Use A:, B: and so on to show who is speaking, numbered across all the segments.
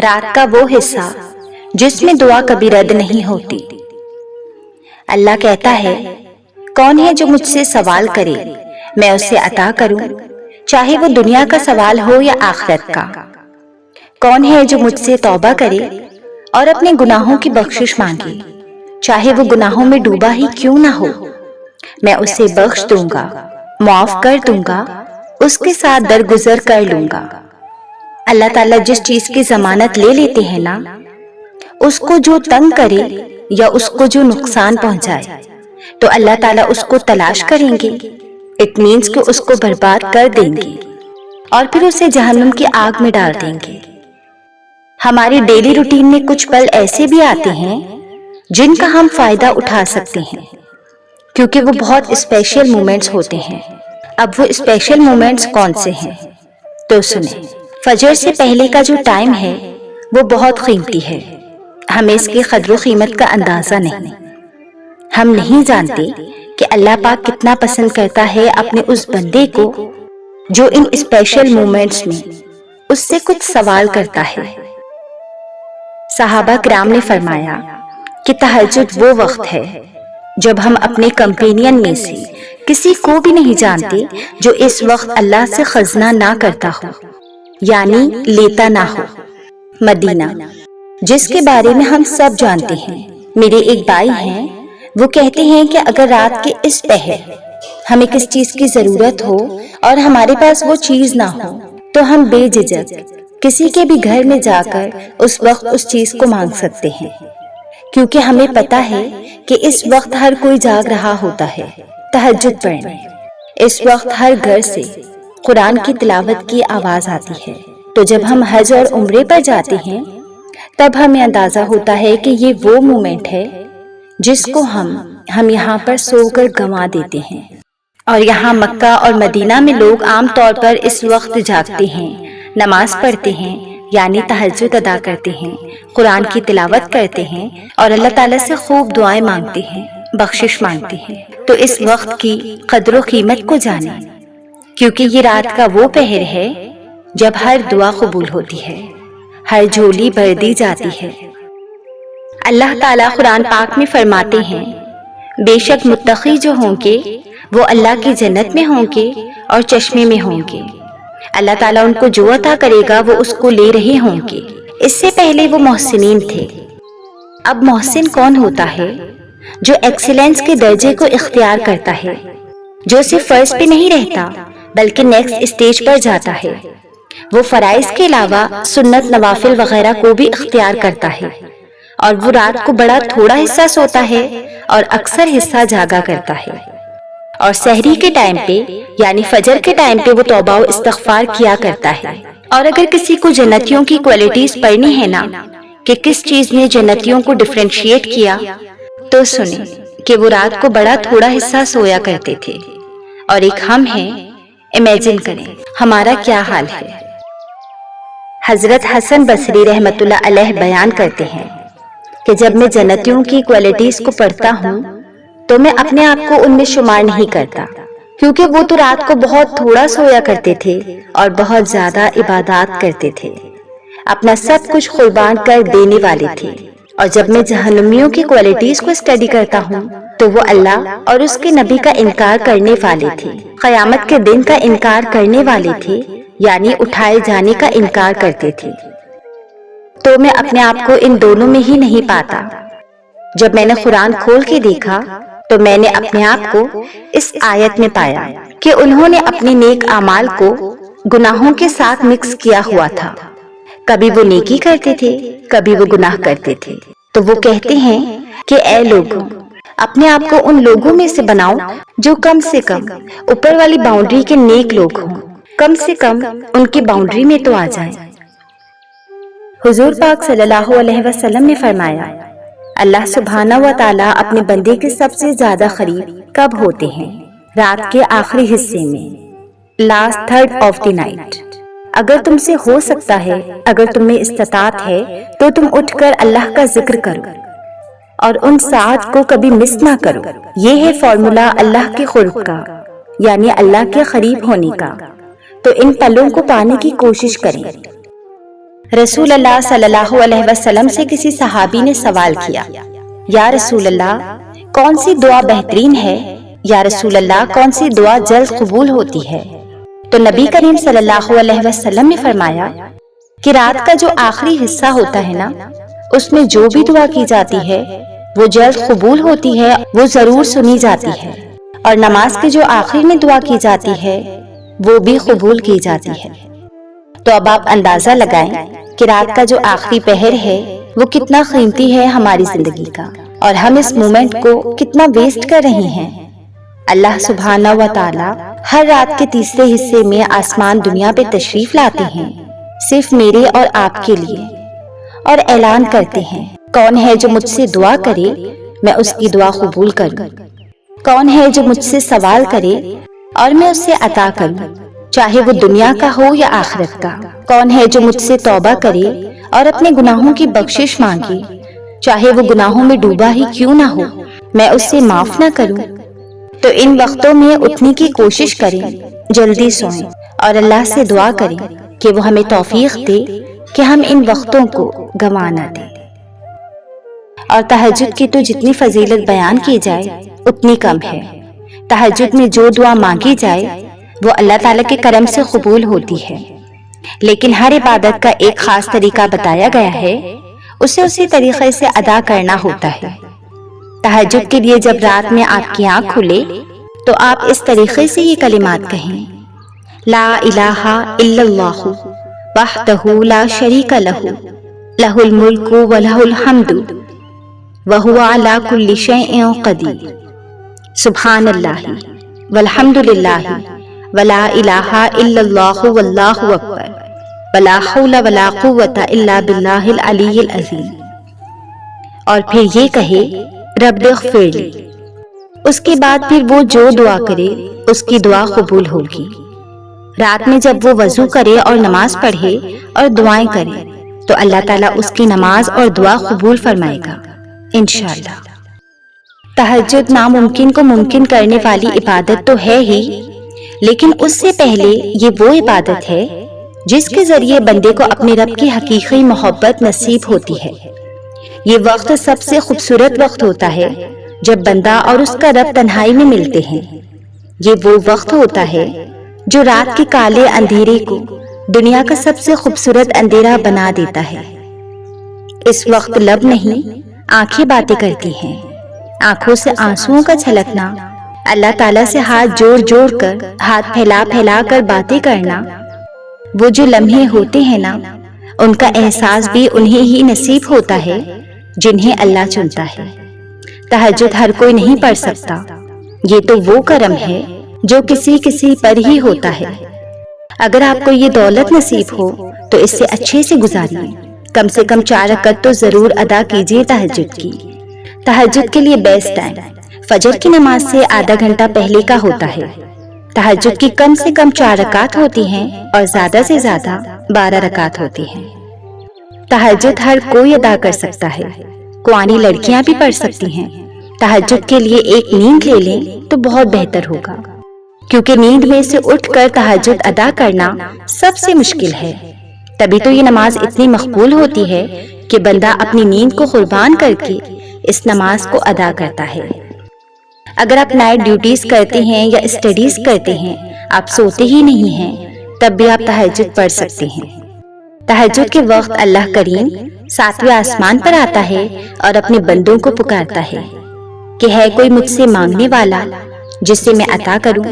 A: رات کا وہ حصہ جس میں دعا کبھی رد نہیں ہوتی۔ اللہ کہتا ہے، کون ہے جو مجھ سے سوال کرے میں اسے عطا کروں، چاہے وہ دنیا کا سوال ہو یا آخرت کا۔ کون ہے جو مجھ سے توبہ کرے اور اپنے گناہوں کی بخشش مانگے، چاہے وہ گناہوں میں ڈوبا ہی کیوں نہ ہو، میں اسے بخش دوں گا، معاف کر دوں گا، اس کے ساتھ درگزر کر لوں گا۔ اللہ تعالیٰ جس چیز کی ضمانت لے لیتے ہیں نا، اس کو جو تنگ کرے یا اس کو جو نقصان پہنچائے تو اللہ تعالیٰ اس کو تلاش کریں گے، اٹ مینس کہ اس کو برباد کر دیں گے اور پھر اسے جہنم کی آگ میں ڈال دیں گے۔ ہماری ڈیلی روٹین میں کچھ پل ایسے بھی آتے ہیں جن کا ہم فائدہ اٹھا سکتے ہیں، کیونکہ وہ بہت اسپیشل مومنٹس ہوتے ہیں۔ اب وہ اسپیشل مومنٹس کون سے ہیں تو سنیں۔ فجر سے پہلے کا جو ٹائم ہے وہ بہت قیمتی ہے، ہمیں اس کی قدر و قیمت کا اندازہ نہیں۔ ہم نہیں جانتے کہ اللہ پاک کتنا پسند کرتا ہے اپنے اس بندے کو جو ان اسپیشل مومنٹس میں اس سے کچھ سوال کرتا ہے۔ صحابہ کرام نے فرمایا کہ تہجد وہ وقت ہے جب ہم اپنے کمپینین میں سے کسی کو بھی نہیں جانتے جو اس وقت اللہ سے خزنہ نہ کرتا ہو، یعنی لیتا نہ ہو۔ مدینہ، جس کے بارے میں ہم سب جانتے ہیں۔ میرے ایک بھائی ہیں، وہ کہتے ہیں کہ اگر رات کے اس پہر ہمیں کس چیز کی ضرورت ہو اور ہمارے پاس وہ چیز نہ ہو تو ہم بے جھجک کسی کے بھی گھر میں جا کر اس وقت اس چیز کو مانگ سکتے ہیں، کیونکہ ہمیں پتا ہے کہ اس وقت ہر کوئی جاگ رہا ہوتا ہے تہجد پڑھنے۔ اس وقت ہر گھر سے قرآن کی تلاوت کی آواز آتی ہے۔ تو جب ہم حج اور عمرے پر جاتے ہیں تب ہمیں اندازہ ہوتا ہے کہ یہ وہ مومنٹ ہے جس کو ہم یہاں پر سو کر گنوا دیتے ہیں۔ اور یہاں مکہ اور مدینہ میں لوگ عام طور پر اس وقت جاگتے ہیں، نماز پڑھتے ہیں یعنی تہجد ادا کرتے ہیں، قرآن کی تلاوت کرتے ہیں اور اللہ تعالیٰ سے خوب دعائیں مانگتے ہیں، بخشش مانگتے ہیں۔ تو اس وقت کی قدر و قیمت کو جانیں، کیونکہ یہ رات کا وہ پہر ہے جب ہر دعا قبول ہوتی ہے، ہر جھولی بھر دی جاتی ہے۔ اللہ تعالیٰ قرآن پاک میں فرماتے ہیں، بے شک متقی جو ہوں گے وہ اللہ کی جنت میں ہوں گے اور چشمے میں ہوں گے، اللہ تعالیٰ ان کو جو عطا کرے گا وہ اس کو لے رہے ہوں گے۔ اس سے پہلے وہ محسنین تھے۔ اب محسن کون ہوتا ہے؟ جو ایکسیلنس کے درجے کو اختیار کرتا ہے، جو صرف فرض پہ نہیں رہتا بلکہ نیکسٹ اسٹیج پر جاتا ہے۔ وہ فرائض کے علاوہ سنت، نوافل وغیرہ کو بھی اختیار کرتا ہے، اور وہ رات کو بڑا تھوڑا حصہ سوتا ہے اور اکثر حصہ جاگا کرتا ہے، اور سحری کے ٹائم پہ یعنی فجر کے ٹائم پہ وہ توبہ و استغفار کیا کرتا ہے۔ اور اگر کسی کو جنتیوں کی کوالٹیز پڑھنی ہے نا کہ کس چیز نے جنتیوں کو ڈفرینشیٹ کیا، تو سنیں کہ وہ رات کو بڑا تھوڑا حصہ سویا کرتے تھے، اور ایک ہم ہیں، امیجن کریں ہمارا کیا حال ہے۔ حضرت حسن بصری رحمۃ اللہ علیہ بیان کرتے ہیں کہ جب میں جنتیوں کی کوالٹیز کو پڑھتا ہوں تو میں اپنے آپ کو ان میں شمار نہیں کرتا، کیونکہ وہ تو رات کو بہت تھوڑا سویا کرتے تھے اور بہت زیادہ عبادات کرتے تھے، اپنا سب کچھ قربان کر دینے والے تھے۔ اور جب میں جہنمیوں کی کوالٹیز کو اسٹڈی کرتا ہوں تو وہ اللہ اور اس کے نبی کا انکار کرنے والے تھے، قیامت کے دن کا انکار کرنے والے تھے، یعنی اٹھائے جانے کا انکار کرتے تھے۔ تو میں اپنے آپ کو ان دونوں میں ہی نہیں پاتا۔ جب میں نے قرآن کھول کے دیکھا تو میں نے اپنے آپ کو اس آیت میں پایا کہ انہوں نے اپنے نیک اعمال کو گناہوں کے ساتھ مکس کیا ہوا تھا، کبھی وہ نیکی کرتے تھے کبھی وہ گناہ کرتے تھے۔ تو وہ کہتے ہیں کہ اے لوگوں، اپنے آپ کو ان لوگوں میں سے بناؤ جو کم سے کم اوپر والی باؤنڈری کے نیک لوگ ہوں، کم سے کم ان کی باؤنڈری میں تو آ جائیں۔ حضور پاک صلی اللہ علیہ وسلم نے فرمایا، اللہ سبحانہ و تعالیٰ اپنے بندے کے سب سے زیادہ قریب کب ہوتے ہیں؟ رات کے آخری حصے میں، last third of the night. اگر تم سے ہو سکتا ہے، اگر تم میں استطاعت ہے تو تم اٹھ کر اللہ کا ذکر کرو اور ان ساعت کو کبھی مس نہ کرو۔ یہ ہے فارمولا اللہ کے قرب کا، یعنی اللہ کے قریب ہونے کا۔ تو ان پلوں کو پانے کی کوشش کریں۔ رسول اللہ صلی اللہ علیہ وسلم سے کسی صحابی نے سوال کیا، یا رسول اللہ کون سی دعا بہترین ہے؟ یا رسول اللہ کون سی دعا جلد قبول ہوتی ہے؟ تو نبی کریم صلی اللہ علیہ وسلم نے فرمایا کہ رات کا جو آخری حصہ ہوتا ہے نا، اس میں جو بھی دعا کی جاتی ہے وہ جلد قبول ہوتی ہے، وہ ضرور سنی جاتی ہے، اور نماز کے جو آخر میں دعا کی جاتی ہے وہ بھی قبول کی جاتی ہے۔ تو اب آپ اندازہ لگائیں کہ رات کا جو آخری پہر ہے وہ کتنا قیمتی ہے ہماری زندگی کا، اور ہم اس مومنٹ کو کتنا ویسٹ کر رہے ہیں۔ اللہ سبحانہ و تعالی ہر رات کے تیسرے حصے میں آسمان دنیا پہ تشریف لاتے ہیں، صرف میرے اور آپ کے لیے، اور اعلان کرتے ہیں کون ہے جو مجھ سے دعا کرے میں اس کی دعا قبول کروں، کون ہے جو مجھ سے سوال کرے اور میں اس سے عطا کروں، چاہے وہ دنیا کا ہو یا آخرت کا، کون ہے جو مجھ سے توبہ کرے اور اپنے گناہوں کی بخشش مانگے، چاہے وہ گناہوں میں ڈوبا ہی کیوں نہ ہو، میں اس سے معاف نہ کروں۔ تو ان وقتوں میں اٹھنے کی کوشش کریں، جلدی سوئیں اور اللہ سے دعا کریں کہ وہ ہمیں توفیق دے کہ ہم ان وقتوں کو گنوا نہ دیں۔ اور تہجد کی تو جتنی فضیلت بیان کی جائے اتنی کم ہے۔ تہجد میں جو دعا مانگی جائے وہ اللہ تعالیٰ کے کرم سے قبول ہوتی ہے، لیکن ہر عبادت کا ایک خاص طریقہ بتایا گیا ہے، اسے اسی طریقے سے ادا کرنا ہوتا ہے۔ تہجد کے لیے جب رات میں آپ کی آنکھ کھلے تو آپ اس طریقے سے یہ کلمات کہیں، لا الہ الا اللہ وحدہ لا شریک لہ لہ الملک ولہ الحمد وہو علی کل شیء قدیر، سبحان اللہ والحمد للہ ولا الہ الا اللہ واللہ اکبر ولا حول ولا قوۃ الا باللہ العلی العظیم۔ اور پھر یہ کہے رب اغفر لی۔ اس کے بعد پھر وہ جو دعا کرے اس کی دعا قبول ہوگی۔ رات میں جب وہ وضو کرے اور نماز پڑھے اور دعائیں کرے تو اللہ تعالیٰ اس کی نماز اور دعا قبول فرمائے گا انشاءاللہ۔ تہجد ناممکن کو ممکن کرنے والی عبادت تو ہے ہی، لیکن اس سے پہلے یہ وہ عبادت ہے جس کے ذریعے بندے کو اپنے رب کی حقیقی محبت نصیب ہوتی ہے۔ یہ وقت سب سے خوبصورت وقت ہوتا ہے جب بندہ اور اس کا رب تنہائی میں ملتے ہیں۔ یہ وہ وقت ہوتا ہے جو رات کے کالے اندھیرے کو دنیا کا سب سے خوبصورت اندھیرا بنا دیتا ہے۔ اس وقت لب نہیں آنکھیں باتیں کرتی ہیں، آنکھوں سے آنسوؤں کا چھلکنا، اللہ تعالیٰ سے ہاتھ جوڑ جوڑ کر، ہاتھ پھیلا پھیلا کر باتیں کرنا، وہ جو لمحے ہوتے ہیں نا، ان کا احساس بھی انہیں ہی نصیب ہوتا ہے جنہیں اللہ چنتا ہے۔ تہجد ہر کوئی نہیں پڑھ سکتا، یہ تو وہ کرم ہے جو کسی کسی پر ہی ہوتا ہے۔ اگر آپ کو یہ دولت نصیب ہو تو اس سے اچھے سے گزاریے، کم سے کم 4 رکعت تو ضرور ادا کیجیے تہجد کی۔ تہجد کے لیے بیسٹ ٹائم فجر کی نماز سے آدھا گھنٹہ پہلے کا ہوتا ہے۔ تہجد کی کم سے کم 4 رکعت ہوتی ہیں اور زیادہ سے زیادہ 12 رکعت ہوتی ہیں۔ تہجد ہر کوئی ادا کر سکتا ہے، کوانی لڑکیاں بھی پڑھ سکتی ہیں۔ تہجد کے لیے ایک نیند لے لیں تو بہت بہتر ہوگا، کیونکہ نیند میں سے اٹھ کر تہجد ادا کرنا سب سے مشکل ہے۔ تبھی تو یہ نماز اتنی مقبول ہوتی ہے کہ بندہ اپنی نیند کو قربان کر کے اس نماز کو ادا کرتا ہے۔ اگر آپ نائٹ ڈیوٹیز کرتے ہیں یا اسٹڈیز کرتے ہیں، آپ سوتے ہی نہیں ہیں، تب بھی آپ تہجد پڑھ سکتے ہیں۔ تہجد کے وقت اللہ کریم 7ویں آسمان پر آتا ہے اور اپنے بندوں کو پکارتا ہے کہ ہے کوئی مجھ سے مانگنے والا جس سے میں عطا کروں۔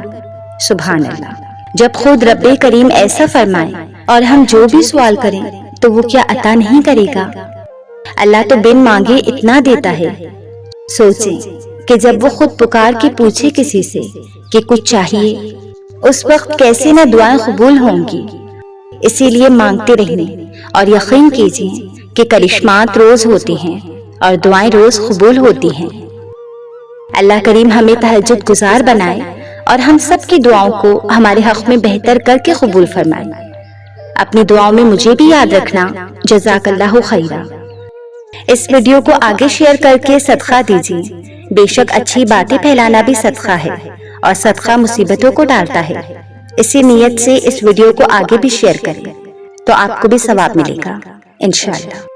A: سبحان اللہ۔ جب خود رب کریم ایسا فرمائے اور ہم جو بھی سوال کریں تو وہ کیا عطا نہیں کرے گا؟ اللہ تو بن مانگے اتنا دیتا ہے۔ سوچیں کہ جب وہ خود پکار کے پوچھے کسی سے کہ کچھ چاہیے، اس وقت کیسے نہ دعائیں قبول ہوں گی۔ اسی لیے مانگتے رہنے اور یقین کیجیے کہ کرشمات روز ہوتے ہیں اور دعائیں روز قبول ہوتی ہیں۔ اللہ کریم ہمیں تہجد گزار بنائے اور ہم سب کی دعاؤں کو ہمارے حق میں بہتر کر کے قبول فرمائے۔ اپنی دعاؤں میں مجھے بھی یاد رکھنا۔ جزاک اللہ خیرا۔ اس ویڈیو کو آگے شیئر کر کے صدقہ دیجیے۔ بے شک اچھی باتیں پھیلانا بھی صدقہ ہے اور صدقہ مصیبتوں کو ڈالتا ہے۔ اسی نیت سے اس ویڈیو کو آگے بھی شیئر کریں۔ تو آپ کو بھی ثواب ملے گا انشاءاللہ۔